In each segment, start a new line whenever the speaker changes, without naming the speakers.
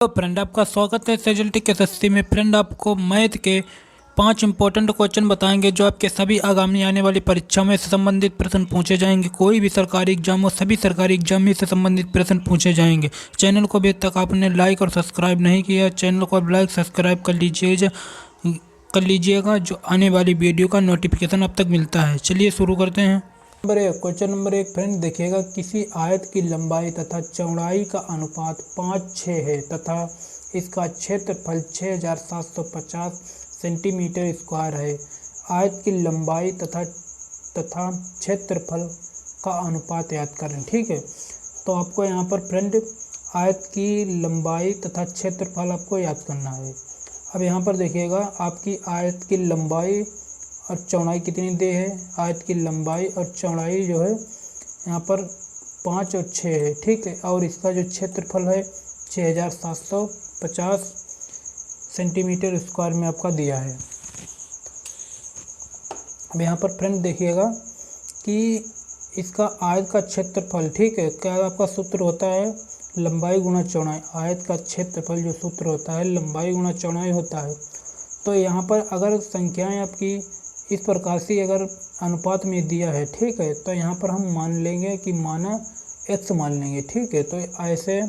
तो फ्रेंड आपका स्वागत है SSLT के एसएससी में। फ्रेंड आपको मैथ के 5 इंपॉर्टेंट क्वेश्चन बताएंगे जो आपके सभी आगामी आने वाली परीक्षा में से संबंधित प्रश्न पूछे जाएंगे। कोई भी सरकारी एग्जाम हो, सभी सरकारी एग्जाम ही से संबंधित प्रश्न पूछे जाएंगे। चैनल को अभी तक आपने लाइक और सब्सक्राइब नहीं किया, चैनल को अब लाइक सब्सक्राइब कर लीजिएगा जो आने वाली वीडियो का नोटिफिकेशन अब तक मिलता है। चलिए शुरू करते हैं। क्वेश्चन नंबर 1 फ्रेंड देखिएगा, किसी आयत की लंबाई तथा चौड़ाई का अनुपात 5:6 है तथा इसका क्षेत्रफल 6750 सेंटीमीटर स्क्वायर है। आयत की लंबाई तथा क्षेत्रफल का अनुपात याद करें। ठीक है, तो आपको यहाँ पर फ्रेंड आयत की लंबाई तथा क्षेत्रफल आपको याद करना है। अब यहाँ पर देखिएगा, आपकी आयत की लंबाई और चौड़ाई कितनी दी है। आयत की लंबाई और चौड़ाई जो है यहाँ पर 5 और 6 है। ठीक है, और इसका जो क्षेत्रफल है 6750 सेंटीमीटर स्क्वायर में आपका दिया है। अब यहाँ पर फ्रेंड देखिएगा कि इसका आयत का क्षेत्रफल, ठीक है, क्या आपका सूत्र होता है लंबाई गुणा चौड़ाई। आयत का क्षेत्रफल जो सूत्र होता है लंबाई गुणा चौड़ाई होता है। तो यहाँ पर अगर संख्याएं आपकी इस प्रकार से अगर अनुपात में दिया है, ठीक है, तो यहाँ पर हम मान लेंगे कि माना x मान लेंगे। ठीक है, तो ऐसे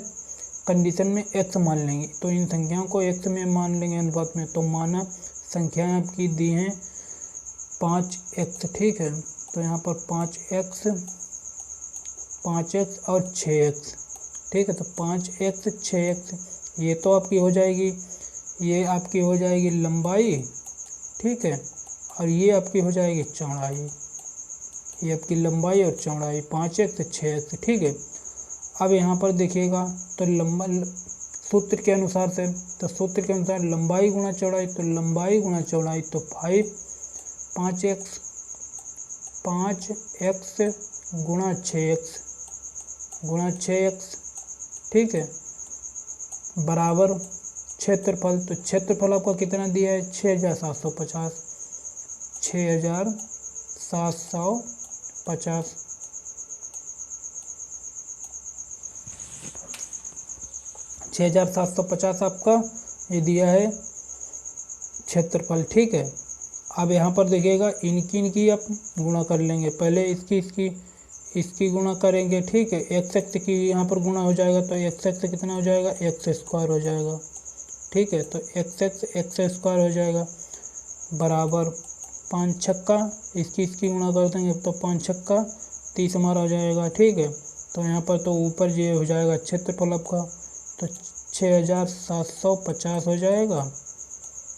कंडीशन में x मान लेंगे, तो इन संख्याओं को x में मान लेंगे अनुपात में। तो माना संख्याएं आपकी दी हैं 5x। ठीक है, तो यहाँ पर 5x और 6x। ठीक है, तो 5x 6x ये तो आपकी हो जाएगी, ये आपकी हो जाएगी लंबाई। ठीक है, और ये आपकी हो जाएगी चौड़ाई। ये आपकी लंबाई और चौड़ाई 5x 6x। ठीक है, अब यहाँ पर देखिएगा तो सूत्र के अनुसार से, तो सूत्र के अनुसार लंबाई गुणा चौड़ाई, तो लंबाई गुणा चौड़ाई तो 5x गुणा 6x। ठीक है, बराबर क्षेत्रफल, तो क्षेत्रफल आपका कितना दिया है 6750। 6750 आपका ये दिया है क्षेत्रफल। ठीक है, अब यहाँ पर देखिएगा इनकी आप गुणा कर लेंगे। पहले इसकी गुणा करेंगे। ठीक है, x की यहाँ पर गुणा हो जाएगा, तो x कितना हो जाएगा x स्क्वायर हो जाएगा। ठीक है, तो x स्क्वायर हो जाएगा बराबर 5 छक्का, इसकी गुणा कर देंगे तो 5 छक्का 30 हमारा हो जाएगा। ठीक है, तो यहाँ पर तो ऊपर ये हो जाएगा क्षेत्रफल आपका, तो 6750 हो जाएगा।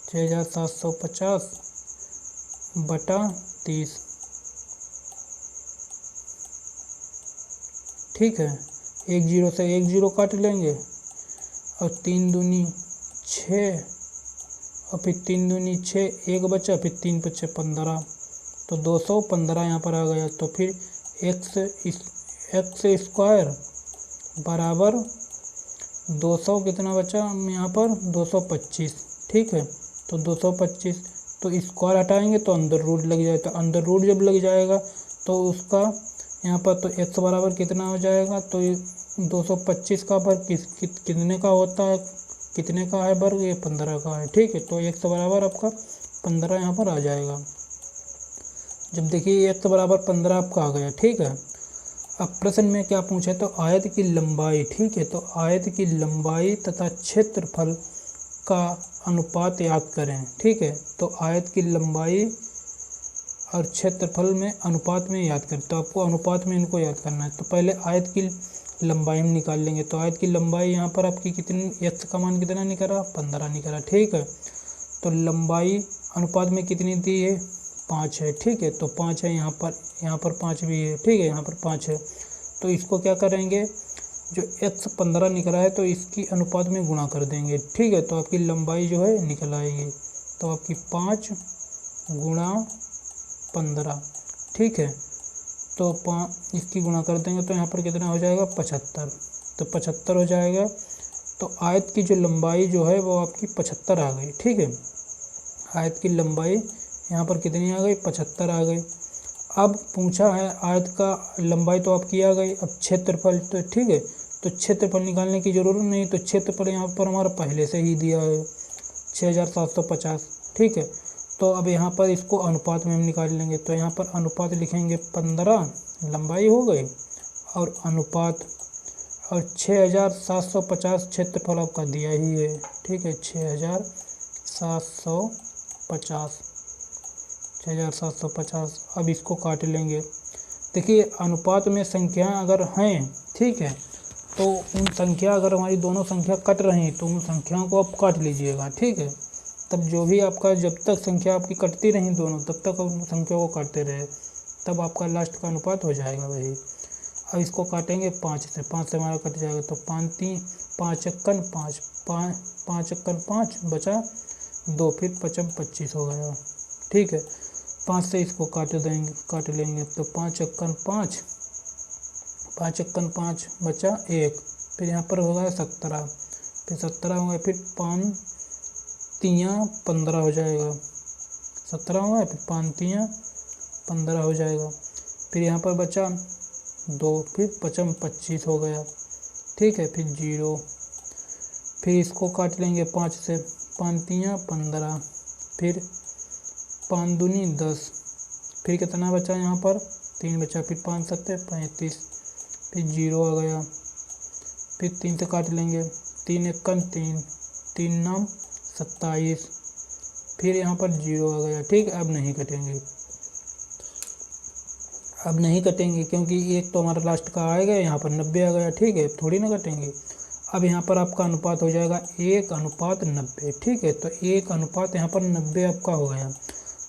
6750 बटा 30। ठीक है, 1 0 से 1 0 काट लेंगे और 3 दूनी 6 और फिर 3 दूनी 6, 1 बचा, फिर 3 बचे 15, तो 215 यहाँ पर आ गया। तो फिर x स्क्वायर बराबर 200 कितना बचा यहाँ पर 225। ठीक है, तो 225, तो स्क्वायर हटाएंगे तो अंदर रूट लग जाए, तो अंदर रूट जब लग जाएगा तो उसका यहाँ पर तो x बराबर कितना हो जाएगा, तो 225 का वर्ग कितने का होता है, कितने का है वर्ग, ये 15 का है। ठीक है, तो x बराबर आपका 15 यहाँ पर आ जाएगा। जब देखिए x बराबर 15 आपका आ गया। ठीक है, अब प्रश्न में क्या पूछा, तो आयत की लंबाई। ठीक है, तो आयत की लंबाई तथा क्षेत्रफल का अनुपात याद करें। ठीक है, तो आयत की लंबाई और क्षेत्रफल में अनुपात में याद करें, तो आपको अनुपात में इनको याद करना है। तो पहले आयत की लंबाई हम निकाल लेंगे, तो आयत की लंबाई यहाँ पर आपकी कितनी, x का मान कितना निकला 15 निकला। ठीक है, तो लंबाई अनुपात में कितनी दी है 5 है। ठीक है, तो 5 है यहाँ पर 5 भी है। ठीक है, यहाँ पर 5 है, तो इसको क्या करेंगे, जो x 15 निकला है तो इसकी अनुपात में गुणा कर देंगे। ठीक है, तो आपकी लंबाई जो है निकल आएगी, तो आपकी 5 गुणा 15। ठीक है, तो इसकी गुणा कर देंगे तो यहाँ पर कितना हो जाएगा 75, तो 75 हो जाएगा। तो आयत की जो लंबाई जो है वो आपकी 75 आ गई। ठीक है, आयत की लंबाई यहाँ पर कितनी आ गई 75 आ गई। अब पूछा है आयत का लंबाई तो आपकी आ गई, अब क्षेत्रफल तो ठीक है, तो क्षेत्रफल निकालने की ज़रूरत नहीं, तो क्षेत्रफल यहाँ पर हमारा पहले से ही दिया है 6750, ठीक है। तो अब यहाँ पर इसको अनुपात में हम निकाल लेंगे, तो यहाँ पर अनुपात लिखेंगे 15 लंबाई हो गई और अनुपात, और 6750 क्षेत्रफल आपका दिया ही है, ठीक है। 6750 अब इसको काट लेंगे। देखिए अनुपात में संख्या अगर हैं, ठीक है, तो उन संख्या अगर हमारी दोनों संख्या कट रही तो उन संख्याओं को आप काट लीजिएगा, ठीक है। तब जो भी आपका, जब तक संख्या आपकी कटती रही दोनों, तब तक उन संख्या को काटते रहे, तब आपका लास्ट का अनुपात हो जाएगा वही। अब इसको काटेंगे 5 से हमारा कट जाएगा, तो 5 एक्कन 5 बचा 2, फिर 25 हो गया, ठीक है। 5 से इसको काट लेंगे, तो 5 एक्कन 5 बचा 1, फिर यहाँ पर हो गया 17, फिर 17 हो गया, फिर 5 3 15 हो जाएगा, 17 हो गया, फिर 5 3 15 हो जाएगा, फिर यहाँ पर बचा 2, फिर 25 हो गया, ठीक है। फिर 0, फिर इसको काट लेंगे 5 से, 5 3 15, फिर 5 दूनी 10, फिर कितना बचा यहाँ पर 3 बचा, फिर 5 7 35, फिर 0 आ गया, फिर 3 से काट लेंगे, 3 एक्कन 3, 3 9 27, फिर यहाँ पर 0 आ गया, ठीक है। अब नहीं कटेंगे क्योंकि एक तो हमारा लास्ट का आएगा, यहाँ पर 90 आ गया, ठीक है, थोड़ी ना कटेंगे। अब यहाँ पर आपका अनुपात हो जाएगा 1:90, ठीक है। तो 1 यहाँ पर 90 आपका हो गया,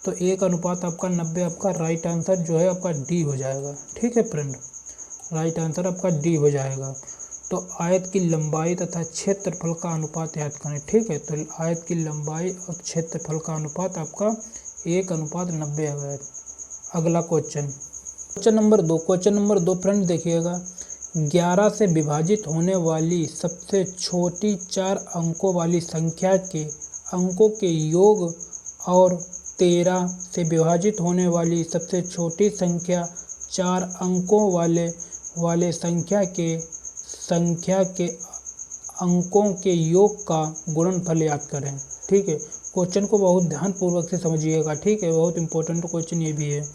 तो 1 आपका 90 आपका राइट आंसर जो है आपका डी हो जाएगा, ठीक है फ्रेंड, राइट आंसर आपका डी हो जाएगा। तो आयत की लंबाई तथा क्षेत्रफल का अनुपात याद करें, ठीक है। तो आयत की लंबाई और क्षेत्रफल का अनुपात आपका 1:90 आ गया। अगला क्वेश्चन नंबर 2 फ्रेंड देखिएगा, 11 से विभाजित होने वाली सबसे छोटी 4 अंकों वाली संख्या के अंकों के योग और 13 से विभाजित होने वाली सबसे छोटी संख्या 4 अंकों वाले संख्या के अंकों के योग का गुणनफल याद करें, ठीक है। क्वेश्चन को बहुत ध्यानपूर्वक से समझिएगा, ठीक है, बहुत इंपॉर्टेंट क्वेश्चन ये भी है।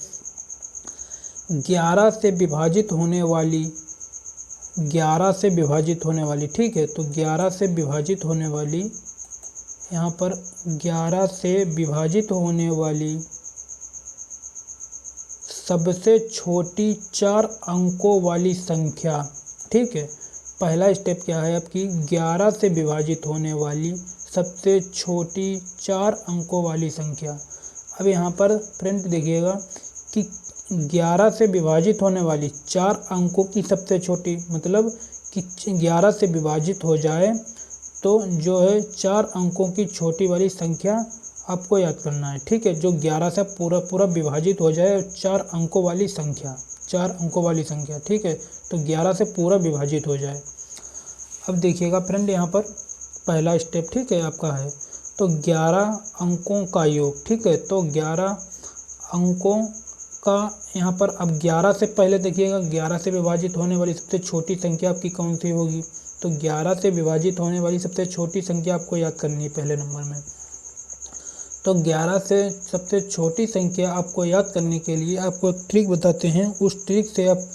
11 से विभाजित होने वाली, ठीक है। तो 11 से विभाजित होने वाली, यहाँ पर 11 से विभाजित होने वाली सबसे छोटी 4 अंकों वाली संख्या, ठीक है। पहला स्टेप क्या है आपकी, 11 से विभाजित होने वाली सबसे छोटी 4 अंकों वाली संख्या। अब यहाँ पर फ्रेंड देखिएगा कि 11 से विभाजित होने वाली 4 अंकों की सबसे छोटी, मतलब कि 11 से विभाजित हो जाए तो जो है 4 अंकों की छोटी वाली संख्या आपको याद करना है, ठीक है। जो 11 से पूरा विभाजित हो जाए 4 अंकों वाली संख्या, ठीक है। तो 11 से पूरा विभाजित हो जाए। अब देखिएगा फ्रेंड यहाँ पर पहला स्टेप, ठीक है, आपका है तो 11 अंकों का योग, ठीक है। तो 11 अंकों का यहाँ पर, अब 11 से पहले देखिएगा 11 से विभाजित होने वाली सबसे छोटी संख्या आपकी कौन सी होगी, तो 11 से विभाजित होने वाली सबसे छोटी संख्या आपको याद करनी है पहले नंबर में। तो 11 से सबसे छोटी संख्या आपको याद करने के लिए आपको एक ट्रिक बताते हैं, उस ट्रिक से आप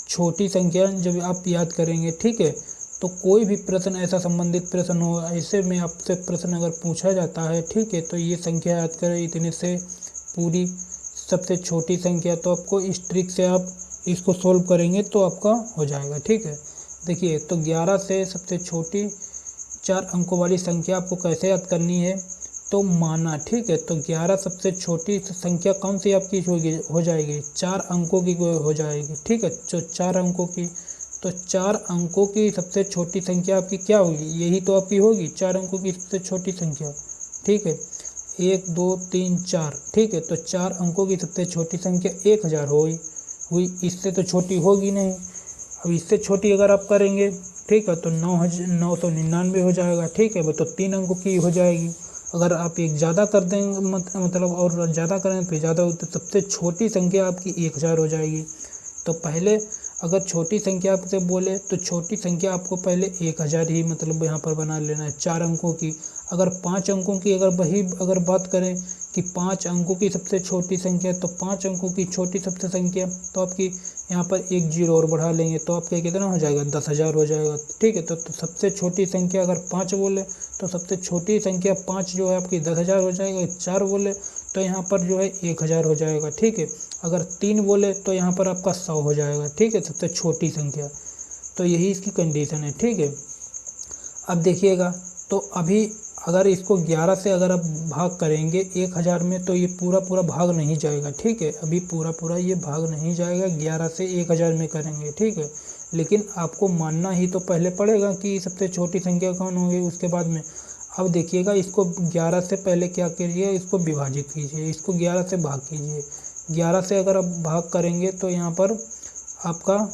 छोटी संख्या जब आप याद करेंगे, ठीक है। तो कोई भी प्रश्न ऐसा संबंधित प्रश्न हो, ऐसे में आपसे प्रश्न अगर पूछा जाता है, ठीक है, तो ये संख्या याद करें, इतने से पूरी सबसे छोटी संख्या, तो आपको इस ट्रिक से आप इसको सोल्व करेंगे तो आपका हो जाएगा, ठीक है। देखिए तो 11 से सबसे छोटी 4 अंकों वाली संख्या आपको कैसे याद करनी है, तो माना, ठीक है। तो 11 सबसे छोटी संख्या कौन सी आपकी हो जाएगी, 4 अंकों की हो जाएगी, ठीक है। जो 4 अंकों की, तो 4 अंकों की सबसे छोटी संख्या आपकी क्या होगी, यही तो आपकी होगी 4 अंकों की सबसे छोटी संख्या, ठीक है। 1 2 3 4, ठीक है। तो 4 अंकों की सबसे छोटी संख्या 1000 हुई, इससे तो छोटी होगी नहीं। अब इससे छोटी अगर आप करेंगे, ठीक है, तो 999 हो जाएगा, ठीक है, वो तो 3 अंकों की हो जाएगी। अगर आप एक ज़्यादा कर देंगे मतलब और ज़्यादा करें तो ज़्यादा हो, तो सबसे छोटी संख्या आपकी 1000 हो जाएगी। तो पहले अगर छोटी संख्या आपसे बोले तो छोटी संख्या आपको पहले 1000 ही मतलब यहाँ पर बना लेना है 4 अंकों की। अगर 5 अंकों की अगर बात करें कि 5 अंकों की सबसे छोटी संख्या, तो 5 अंकों की छोटी सबसे संख्या तो आपकी यहाँ पर एक जीरो और बढ़ा लेंगे तो आपका कितना हो जाएगा 10,000 हो जाएगा। ठीक है, तो सबसे छोटी संख्या अगर 5 बोले तो सबसे छोटी संख्या 5 जो है आपकी 10,000 हो जाएगा। 4 बोले तो यहाँ पर जो है 1000 हो जाएगा। ठीक है, अगर 3 बोले तो यहाँ पर आपका 100 हो जाएगा। ठीक है, सबसे छोटी संख्या। तो यही इसकी कंडीशन है। ठीक है, अब देखिएगा, तो अभी अगर इसको 11 से अगर आप भाग करेंगे 1000 में तो ये पूरा भाग नहीं जाएगा। ठीक है, अभी पूरा ये भाग नहीं जाएगा 11 से 1000 में करेंगे। ठीक है, लेकिन आपको मानना ही तो पहले पड़ेगा कि सबसे छोटी संख्या कौन होगी उसके बाद में। अब देखिएगा, इसको 11 से पहले क्या करिए, इसको विभाजित कीजिए, इसको 11 से भाग कीजिए। 11 से अगर आप भाग करेंगे तो यहाँ पर आपका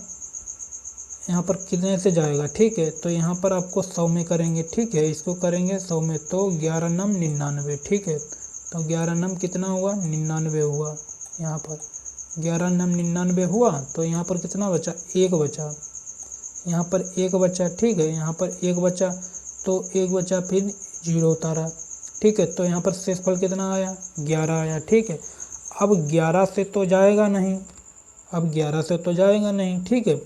कितने से जाएगा। ठीक है, तो यहाँ पर आपको 100 में करेंगे। ठीक है, इसको करेंगे 100 में तो 11 नम 99। ठीक है, तो 11 नम कितना हुआ 99 हुआ। यहाँ पर 11 नम 99 हुआ तो यहाँ पर कितना बचा, 1 बचा। यहाँ पर 1 बचा। ठीक है, यहाँ पर 1 बचा तो 1 बचा, फिर 0 उतारा। ठीक है, तो यहाँ पर शेषफल कितना आया 11 आया। ठीक है, अब 11 से तो जाएगा नहीं, अब 11 से तो जाएगा नहीं। ठीक है,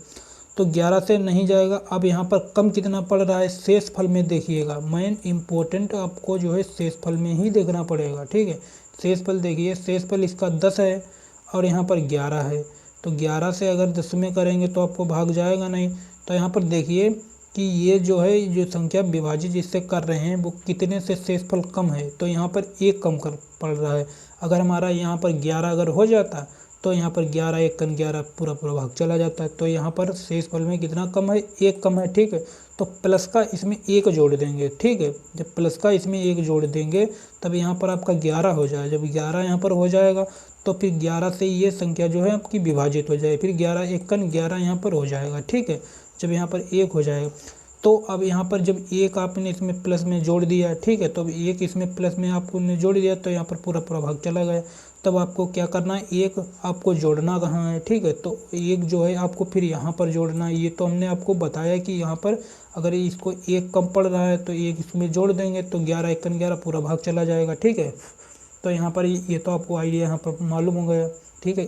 तो 11 से नहीं जाएगा। अब यहाँ पर कम कितना पड़ रहा है शेषफल में, देखिएगा मेन इम्पोर्टेंट आपको जो है शेषफल में ही देखना पड़ेगा। ठीक है, शेषफल देखिए, शेषफल इसका 10 है और यहाँ पर 11 है। तो 11 से अगर 10 में करेंगे तो आपको भाग जाएगा नहीं। तो यहाँ पर देखिए कि ये जो है जो संख्या विभाजित जिससे कर रहे हैं वो कितने से शेषफल कम है, तो यहाँ पर 1 कम कर पड़ रहा है। अगर हमारा यहाँ पर 11 अगर हो जाता तो यहाँ पर 11 1 11 पूरा भाग चला जाता है। तो यहाँ पर शेषफल में कितना कम है, 1 कम है। ठीक है, तो प्लस का इसमें 1 जोड़ देंगे। ठीक है, जब प्लस का इसमें 1 जोड़ देंगे तब यहाँ पर आपका 11 हो जाएगा। जब 11 यहाँ पर हो जाएगा तो फिर 11 से ये संख्या जो है आपकी विभाजित हो जाएगी, फिर 11 1 11 यहाँ पर हो जाएगा। ठीक है, जब यहाँ पर 1 हो जाएगा तो अब यहाँ पर जब 1 आपने इसमें प्लस में जोड़ दिया। ठीक है, तो अब 1 इसमें प्लस में आपने जोड़ दिया तो यहाँ पर पूरा भाग चला गया। तब आपको क्या करना है, 1 आपको जोड़ना कहाँ है। ठीक है, तो 1 जो है आपको फिर यहाँ पर जोड़ना है। ये तो हमने आपको बताया कि यहाँ पर अगर इसको 1 कम पड़ रहा है तो 1 इसमें जोड़ देंगे तो 11 1 11 पूरा भाग चला जाएगा। ठीक है, तो यहाँ पर ये तो आपको आइडिया यहाँ पर मालूम हो गया। ठीक है,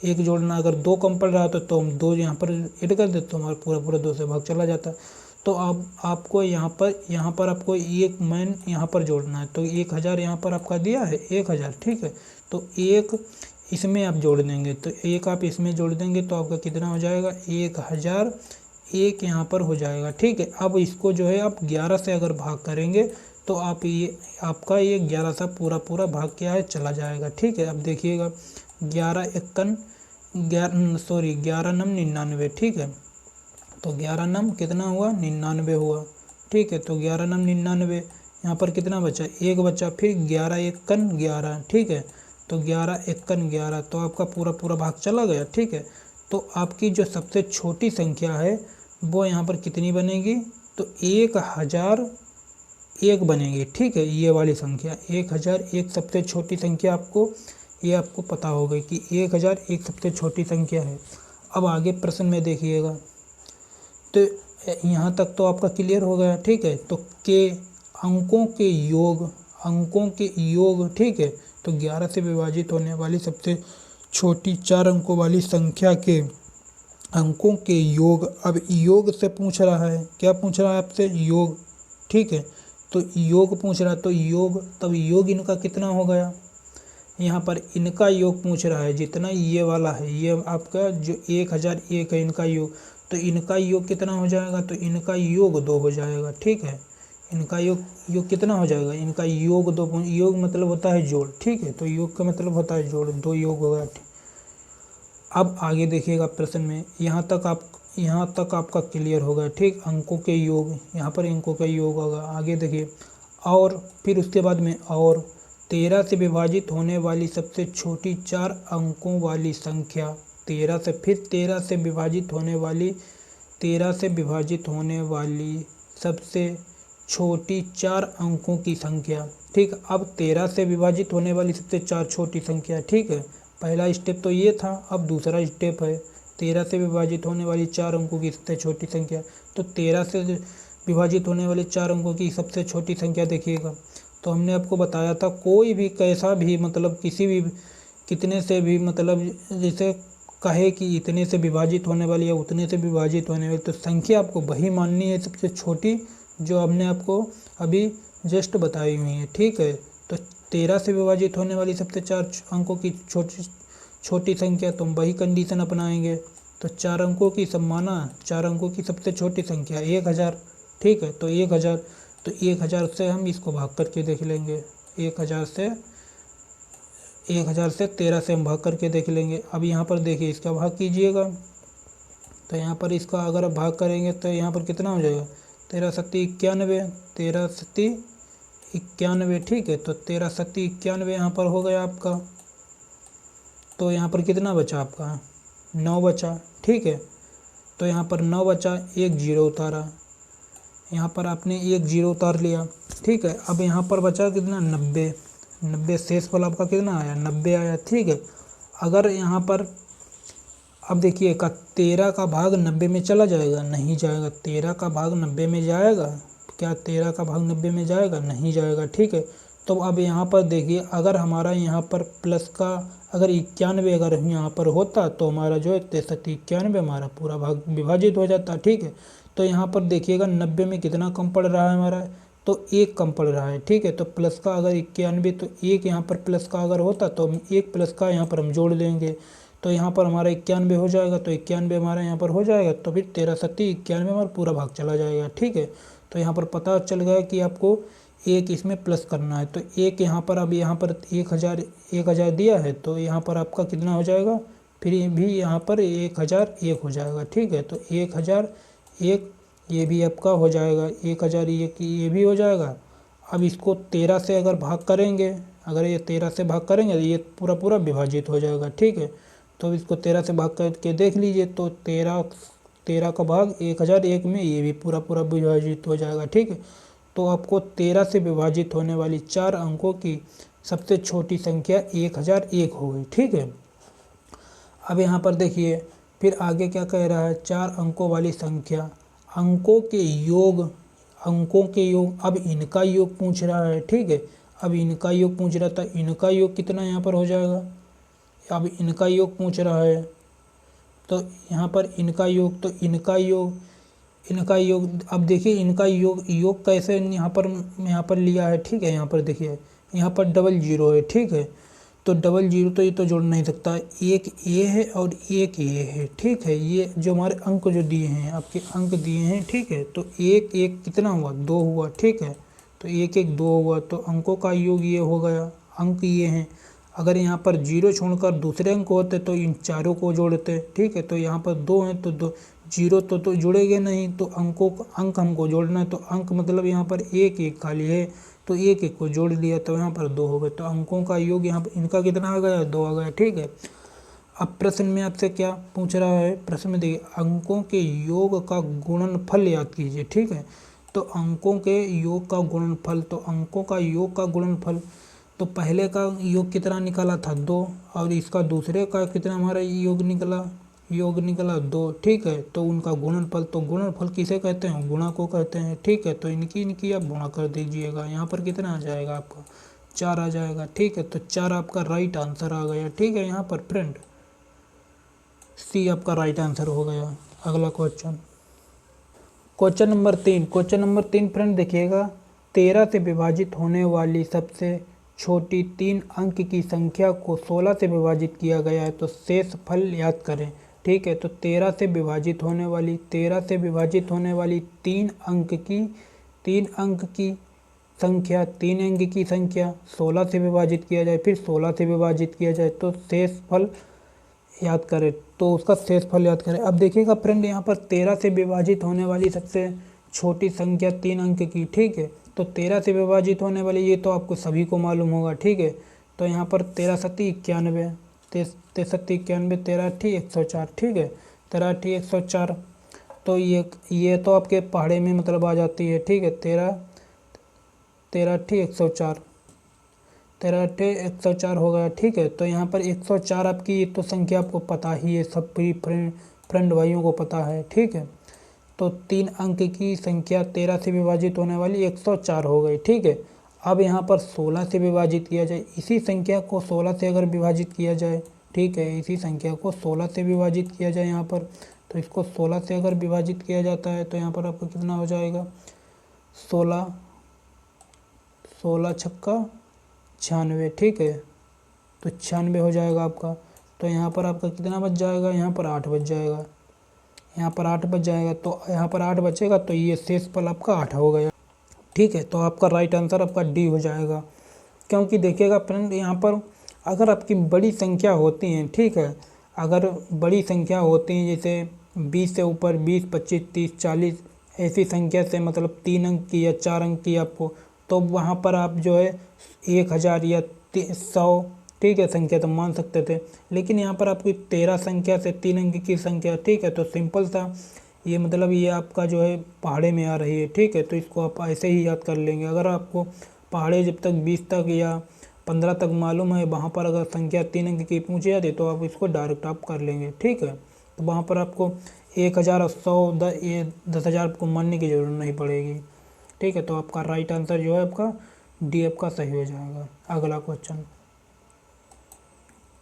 एक जोड़ना, अगर 2 कम पड़ रहा है तो हम 2 यहाँ पर ऐड कर देते तो हमारा पूरा 2 से भाग चला जाता है। तो अब आपको यहाँ पर आपको एक मैन यहाँ पर जोड़ना है। तो 1000 यहाँ पर आपका दिया है 1000। ठीक है, तो 1 इसमें आप जोड़ देंगे, तो 1 आप इसमें जोड़ देंगे तो आपका कितना हो जाएगा 1000 1 यहाँ पर हो जाएगा। ठीक है, अब इसको जो है आप 11 से अगर भाग करेंगे तो आपका ये 11 सा पूरा भाग क्या है चला जाएगा। ठीक है, अब देखिएगा 11 नम 99। ठीक है, तो 11 नम कितना हुआ 99 हुआ। ठीक है, तो 11 नम 99, यहाँ पर कितना बचा 1 बचा, फिर 11 1 11। ठीक है, तो 11 1 11 तो आपका पूरा भाग चला गया। ठीक है, तो आपकी जो सबसे छोटी संख्या है वो यहाँ पर कितनी बनेगी, तो 1001 बनेगी। ठीक है, ये वाली संख्या 1001 सबसे छोटी संख्या आपको पता होगा कि 1001 सबसे छोटी संख्या है। अब आगे प्रश्न में देखिएगा, तो यहाँ तक तो आपका क्लियर हो गया। ठीक है, तो अंकों के योग। ठीक है, तो 11 से विभाजित होने वाली सबसे छोटी 4 अंकों वाली संख्या के अंकों के योग। अब योग से पूछ रहा है, क्या पूछ रहा है आपसे, योग। ठीक है, तो योग पूछ रहा है, तो योग इनका कितना हो गया, यहाँ पर इनका योग पूछ रहा है। जितना ये वाला है, ये आपका जो 1001 है इनका योग, तो इनका योग कितना हो जाएगा, तो इनका योग 2 हो जाएगा। ठीक है, इनका योग कितना हो जाएगा, इनका योग 2। योग मतलब होता है जोड़। ठीक है, तो योग का मतलब होता है जोड़, 2 योग होगा। अब आगे देखिएगा प्रश्न में, यहाँ तक आपका क्लियर होगा। ठीक, अंकों के योग, यहाँ पर अंकों का योग होगा। आगे देखिए, और फिर उसके बाद में और 13 से विभाजित होने वाली सबसे छोटी 4 अंकों वाली संख्या। 13 से विभाजित होने वाली सबसे छोटी 4 अंकों की संख्या। ठीक, अब 13 से विभाजित होने वाली सबसे 4 छोटी संख्या। ठीक है, पहला स्टेप तो ये था, अब दूसरा स्टेप है 13 से विभाजित होने वाली 4 अंकों की सबसे छोटी संख्या। तो 13 से विभाजित होने वाले 4 अंकों की सबसे छोटी संख्या देखिएगा। तो हमने आपको बताया था कोई भी कैसा भी मतलब किसी भी कितने से भी मतलब जैसे कहे कि इतने से विभाजित होने वाली या उतने से विभाजित होने वाली, तो संख्या आपको वही माननी है सबसे छोटी जो हमने आपको अभी जस्ट बताई हुई है। ठीक है, तो 13 से विभाजित होने वाली सबसे 4 अंकों की छोटी संख्या, तो हम वही कंडीशन अपनाएंगे। तो 4 अंकों की सब माना, 4 अंकों की सबसे छोटी संख्या 1000। ठीक है, तो 1000, तो 1000 से हम इसको भाग करके देख लेंगे। 1000 से 13 से हम भाग करके देख लेंगे। अब यहाँ पर देखिए इसका भाग कीजिएगा, तो यहाँ पर इसका अगर आप भाग करेंगे तो यहाँ पर कितना हो जाएगा, 13 सत्ती 91, 13 सत्ती 91। ठीक है, तो 13 सत्ती 91 यहाँ पर हो गया आपका। तो यहाँ पर कितना बचा आपका, 9 बचा। ठीक है, तो यहाँ पर 9 बचा, एक जीरो उतारा, यहाँ पर आपने एक जीरो उतार लिया। ठीक है, अब यहाँ पर बचा कितना, 90। 90 शेषफल आपका कितना आया, 90 आया। ठीक है, अगर यहाँ पर अब देखिए का 13 का भाग 90 में चला जाएगा, नहीं जाएगा। 13 का भाग 90 में जाएगा क्या, 13 का भाग 90 में जाएगा, नहीं जाएगा। ठीक है, तो अब यहाँ पर देखिए अगर हमारा यहाँ पर प्लस का अगर 91 अगर यहाँ पर होता तो हमारा जो है 63 हमारा पूरा भाग विभाजित हो जाता। ठीक है, तो यहाँ पर देखिएगा 90 में कितना कम पड़ रहा है हमारा, तो 1 कम पड़ रहा है। ठीक है, तो प्लस का अगर 91 तो 1 यहाँ पर प्लस का अगर होता तो हम 1 प्लस का यहाँ पर हम जोड़ देंगे, तो यहाँ पर हमारा 91 हो जाएगा। तो 91 हमारा यहाँ पर हो जाएगा, तो फिर 13 सत्ती 91 हमारा पूरा भाग चला जाएगा। ठीक है, तो यहाँ पर पता चल गया कि आपको एक इसमें प्लस करना है। तो एक यहाँ पर अब यहाँ पर 1000 दिया है, तो यहाँ पर आपका कितना हो जाएगा, फिर भी यहाँ पर 1001 हो जाएगा। ठीक है, तो 1001 ये भी आपका हो जाएगा, 1001 ये भी हो जाएगा। अब इसको 13 से अगर भाग करेंगे, अगर ये 13 से भाग करेंगे तो ये पूरा विभाजित हो जाएगा। ठीक है, तो इसको 13 से भाग करके देख लीजिए, तो 13 का भाग 1001 में ये भी पूरा विभाजित हो जाएगा। ठीक है, तो आपको 13 से विभाजित होने वाली 4 अंकों की सबसे छोटी संख्या 1001 हो गई। ठीक है, अब यहाँ पर देखिए फिर आगे क्या कह रहा है, 4 अंकों वाली संख्या, अंकों के योग, अब इनका योग पूछ रहा है। ठीक है, अब इनका योग पूछ रहा था, इनका योग कितना यहाँ पर हो जाएगा, अब इनका योग पूछ रहा है, तो यहाँ पर इनका योग, तो इनका योग अब देखिए इनका योग कैसे यहाँ पर लिया है। ठीक है, यहाँ पर देखिए यहाँ पर डबल जीरो है। ठीक है, तो डबल जीरो तो ये तो जोड़ नहीं सकता, एक ए है और एक ए है। ठीक है, ये जो हमारे अंक जो दिए हैं, आपके अंक दिए हैं। ठीक है, तो एक एक कितना हुआ, 2 हुआ। ठीक है, तो एक एक 2 हुआ, तो अंकों का योग ये हो गया, अंक ये हैं। अगर यहाँ पर जीरो छोड़कर दूसरे अंक होते तो इन चारों को जोड़ते। ठीक है, तो यहाँ पर 2 हैं तो 2 जीरो तो जुड़ेंगे नहीं, तो अंक हमको जोड़ना है, तो अंक मतलब यहाँ पर एक एक खाली है, तो एक एक को जोड़ लिया तो यहाँ पर 2 हो गए। तो अंकों का योग यहाँ पर इनका कितना आ गया, 2 आ गया। ठीक है, अब प्रश्न में आपसे क्या पूछ रहा है, प्रश्न में देखिए अंकों के योग का गुणनफल याद कीजिए। ठीक है, तो अंकों के योग का गुणनफल, तो अंकों का योग का गुणनफल, तो पहले का योग कितना निकाला था, 2, और इसका दूसरे का कितना हमारा योग निकला 2। ठीक है, तो उनका गुणनफल, तो गुणनफल किसे कहते हैं, गुणा को कहते हैं। ठीक है, तो इनकी आप गुणा कर दीजिएगा, यहाँ पर कितना आ जाएगा आपका, 4 आ जाएगा। ठीक है, तो 4 आपका राइट आंसर आ गया। ठीक है, यहाँ पर फ्रेंड सी आपका राइट आंसर हो गया। अगला क्वेश्चन नंबर 3 फ्रेंड देखिएगा, 13 से विभाजित होने वाली सबसे छोटी 3 अंक की संख्या को 16 से विभाजित किया गया है, तो शेष फल याद करें। ठीक है, तो 13 से विभाजित होने वाली 3 अंक की संख्या 16 से विभाजित किया जाए, फिर 16 से विभाजित किया जाए, तो शेष फल याद करें, तो उसका शेष फल याद करें। अब देखिएगा फ्रेंड यहाँ पर 13 से विभाजित होने वाली सबसे छोटी संख्या 3 अंक की। ठीक है, तो 13 से विभाजित होने वाली ये तो आपको सभी को मालूम होगा। ठीक है, तो यहाँ पर 13 सत्ती 91, 13 अट्ठी 104। ठीक है, 13 अट्ठी 104, तो ये तो आपके पहाड़े में मतलब आ जाती है। ठीक है, 13 अट्ठी 104, 13 अट्ठे 104 हो गया। ठीक है, तो यहाँ पर 104 आपकी तो संख्या आपको पता ही है, सब फ्रेंड भाइयों को पता है। ठीक है, तो 3 अंक की संख्या 13 से विभाजित होने वाली 104 हो गई। ठीक है, अब यहाँ पर 16 से विभाजित किया जाए, इसी संख्या को 16 से अगर विभाजित किया जाए, ठीक है, इसी संख्या को 16 से विभाजित किया जाए यहाँ पर, तो इसको 16 से अगर विभाजित किया जाता है तो यहाँ पर आपको कितना हो जाएगा, 16 16 छक्का 96। ठीक है, तो 96 हो जाएगा आपका। तो यहाँ पर आपका कितना बच जाएगा, यहाँ पर 8 बच जाएगा, यहाँ पर 8 बच जाएगा। तो यहाँ पर 8 बचेगा तो ये शेष पल आपका 8 हो गया। ठीक है, तो आपका राइट आंसर आपका डी हो जाएगा। क्योंकि देखिएगा फ्रेंड, यहाँ पर अगर आपकी बड़ी संख्या होती हैं, ठीक है, अगर बड़ी संख्या होती हैं जैसे 20 से ऊपर 20, 25, 30, 40 ऐसी संख्या से, मतलब 3 अंक की या 4 अंक की आपको, तो वहाँ पर आप जो है 1000 या 100, ठीक है, संख्या तो मान सकते थे। लेकिन यहाँ पर आपकी 13 संख्या से 3 अंक की संख्या, ठीक है, तो सिंपल सा ये मतलब ये आपका जो है पहाड़े में आ रही है। ठीक है, तो इसको आप ऐसे ही याद कर लेंगे। अगर आपको पहाड़े जब तक 20 तक या 15 तक मालूम है, वहाँ पर अगर संख्या 3 अंक की पूछ जाती तो आप इसको डायरेक्ट आप कर लेंगे। ठीक है, तो वहाँ पर आपको 1000 और 100 ये 10,000 को मानने की ज़रूरत नहीं पड़ेगी। ठीक है, तो आपका राइट आंसर जो है आपका डी आपका सही हो जाएगा। अगला question,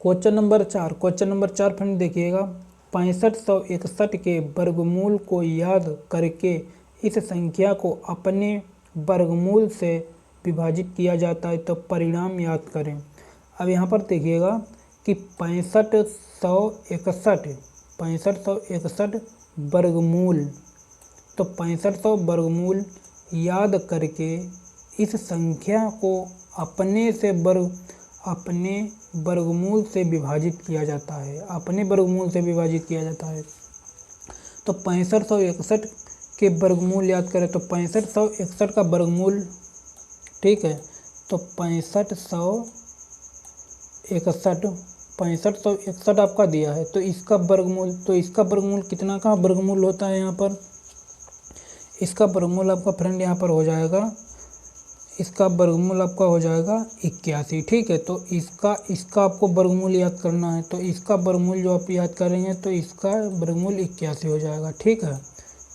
question number 4। Question number 4 friend देखिएगा, 6561 के वर्गमूल को याद करके इस संख्या को अपने वर्गमूल से विभाजित किया जाता है, तो परिणाम याद करें। अब यहाँ पर देखिएगा कि 6561 वर्गमूल, तो 6500 वर्गमूल याद करके इस संख्या को अपने वर्गमूल से विभाजित किया जाता है, अपने वर्गमूल से विभाजित किया जाता है। तो 6561 के वर्गमूल याद करें, तो 6561 का वर्गमूल, ठीक है, तो 6561 आपका दिया है, तो इसका वर्गमूल कितना का वर्गमूल होता है यहाँ पर, इसका वर्गमूल आपका फ्रेंड यहाँ पर हो जाएगा, इसका वर्गमूल आपका हो जाएगा 81। ठीक है, तो इसका आपको वर्गमूल याद करना है, तो इसका वर्गमूल जो आप याद करेंगे तो इसका वर्गमूल 81 हो जाएगा। ठीक है,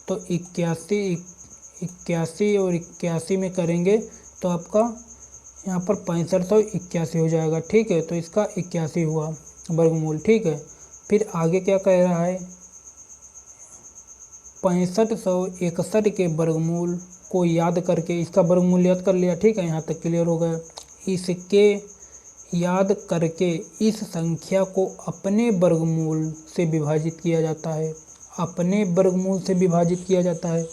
तो 81 और 81 में करेंगे तो आपका यहाँ पर 6581 हो जाएगा। ठीक है, तो इसका 81 हुआ वर्गमूल। ठीक है, फिर आगे क्या कह रहा है, 6561 के वर्गमूल को याद करके, इसका वर्गमूल याद कर लिया। ठीक है, यहाँ तक क्लियर हो गया। इसके याद करके इस संख्या को अपने वर्गमूल से विभाजित किया जाता है, अपने वर्गमूल से विभाजित किया जाता है,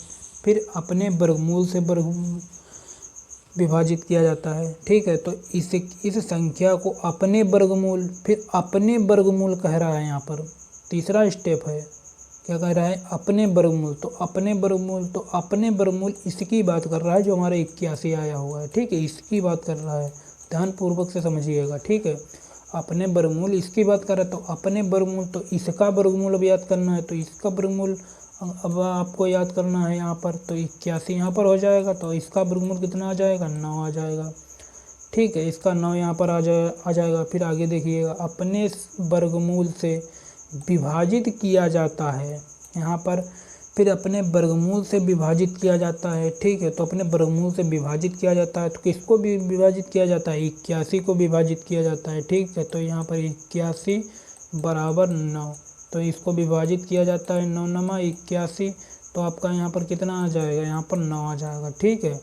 फिर अपने वर्गमूल से विभाजित किया जाता है। ठीक है, तो इस संख्या को अपने वर्गमूल, फिर अपने वर्गमूल कह रहा है यहाँ पर, तीसरा स्टेप है, क्या कह रहा है, अपने वर्गमूल। तो अपने वर्गमूल इसकी बात कर रहा है जो हमारे 81 आया हुआ है। ठीक है, इसकी बात कर रहा है, ध्यानपूर्वक से समझिएगा। ठीक है, अपने वर्गमूल इसकी बात कर रहा है, तो अपने वर्गमूल, तो इसका वर्गमूल अब याद करना है, तो इसका वर्गमूल अब आपको याद करना है यहाँ पर, तो 81 यहाँ पर हो जाएगा, तो इसका वर्गमूल कितना आ जाएगा, 9 आ जाएगा। ठीक है, इसका 9 यहाँ पर आ जाएगा। फिर आगे देखिएगा, अपने वर्गमूल से विभाजित किया जाता है, यहाँ पर फिर अपने वर्गमूल से विभाजित किया जाता है। ठीक है, तो अपने वर्गमूल से विभाजित किया जाता है, तो किसको भी विभाजित किया जाता है, 81 को विभाजित किया जाता है। ठीक है, तो यहाँ पर 81 बराबर 9, तो इसको विभाजित किया जाता है, 9 नमा 81, तो आपका यहाँ पर कितना आ जाएगा, यहाँ पर 9 आ जाएगा। ठीक है,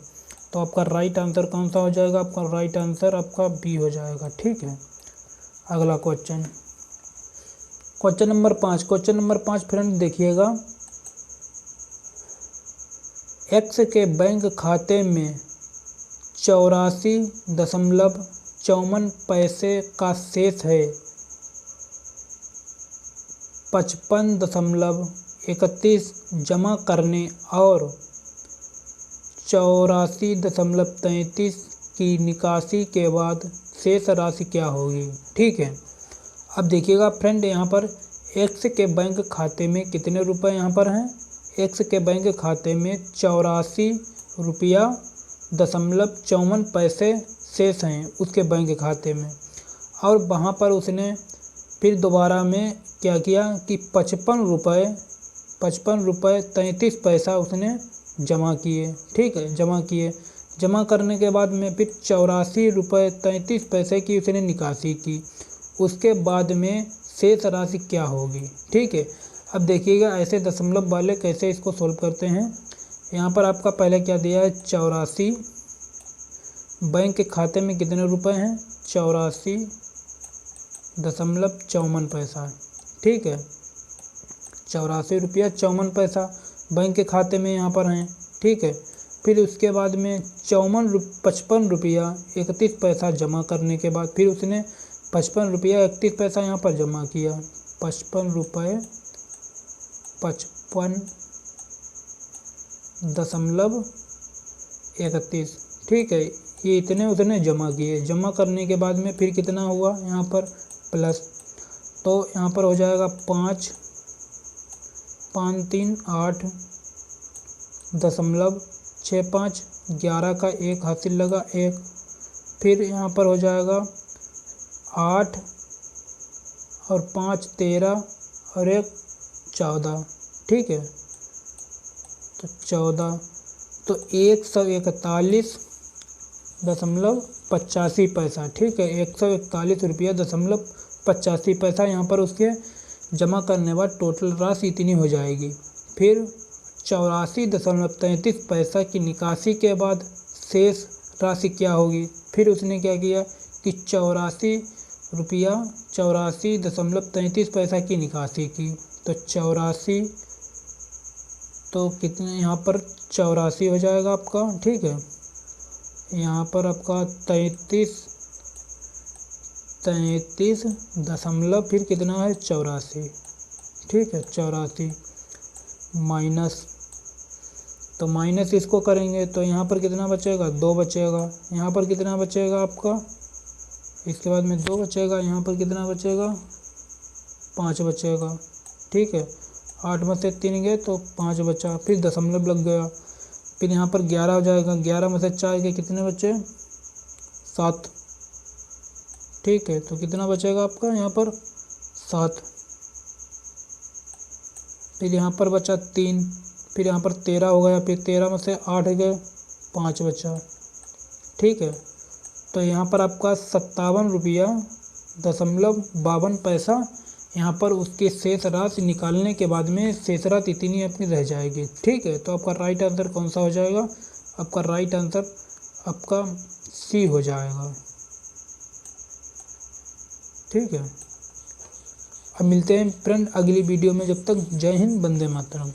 तो आपका राइट आंसर कौन सा हो जाएगा, आपका राइट आंसर आपका बी हो जाएगा। ठीक है, अगला question, question number 5। Question number 5 friend देखिएगा, एक्स के बैंक खाते में 84.54 पैसे का शेष है, 55.31 जमा करने और 84.33 की निकासी के बाद शेष राशि क्या होगी। ठीक है, अब देखिएगा फ्रेंड, यहाँ पर एक्स के बैंक खाते में कितने रुपए यहाँ पर हैं, एक्स के बैंक खाते में 84.54 पैसे शेष हैं उसके बैंक खाते में। और वहाँ पर उसने फिर दोबारा में क्या किया कि 55 रुपये 33 पैसा उसने जमा किए। ठीक है, जमा किए। जमा करने के बाद में फिर 84 रुपये 33 पैसे की उसने निकासी की। उसके बाद में शेष राशि क्या होगी। ठीक है, अब देखिएगा ऐसे दशमलव वाले कैसे इसको सोल्व करते हैं। यहाँ पर आपका पहले क्या दिया है 84, बैंक के खाते में कितने रुपए हैं 84.54 पैसा। ठीक है, 84 रुपया 54 पैसा बैंक के खाते में यहाँ पर हैं। ठीक है, फिर उसके बाद में 55 रुपया 31 पैसा जमा करने के बाद फिर उसने 55 रुपया 31 पैसा यहाँ पर जमा किया। 55 रुपये 55.31। ठीक है, ये इतने उसने जमा किए। जमा करने के बाद में फिर कितना हुआ यहाँ पर प्लस, तो यहाँ पर हो जाएगा 5.538.65। 11 का 1 हासिल लगा 1। फिर यहाँ पर हो जाएगा 8 और 5 13 और 1 14। ठीक है, तो 14, तो 141.85 पैसा। ठीक है, 141 रुपया 85 पैसा यहाँ पर उसके जमा करने बाद टोटल राशि इतनी हो जाएगी। फिर 84.33 पैसा की निकासी के बाद शेष राशि क्या होगी। फिर उसने क्या किया कि 84.33 पैसा की निकासी की। तो 84, तो कितने यहाँ पर 84 हो जाएगा आपका। ठीक है, यहाँ पर आपका 33 दशमलव फिर कितना है 84। ठीक है, 84 माइनस, तो माइनस इसको करेंगे तो यहाँ पर कितना बचेगा 2 बचेगा। यहाँ पर कितना बचेगा आपका, इसके बाद में 2 बचेगा। यहाँ पर कितना बचेगा 5 बचेगा। ठीक है, 8 में से 3 गए तो 5 बचा, फिर दशमलव लग गया। फिर यहाँ पर 11 हो जाएगा। 11 में से 4 के कितने बचे 7। ठीक है, तो कितना बचेगा आपका यहाँ पर 7। फिर यहाँ पर बचा 3, फिर यहाँ पर 13 हो गया। फिर 13 में से 8 गए 5 बचा। ठीक है, तो यहाँ पर आपका 57 रुपया 52 पैसा यहाँ पर उसके शेष राशि निकालने के बाद में शेष राशि इतनी अपनी रह जाएगी। ठीक है, तो आपका राइट आंसर कौन सा हो जाएगा, आपका राइट आंसर आपका सी हो जाएगा। ठीक है, अब मिलते हैं फ्रेंड अगली वीडियो में। जब तक जय हिंद, वंदे मातरम।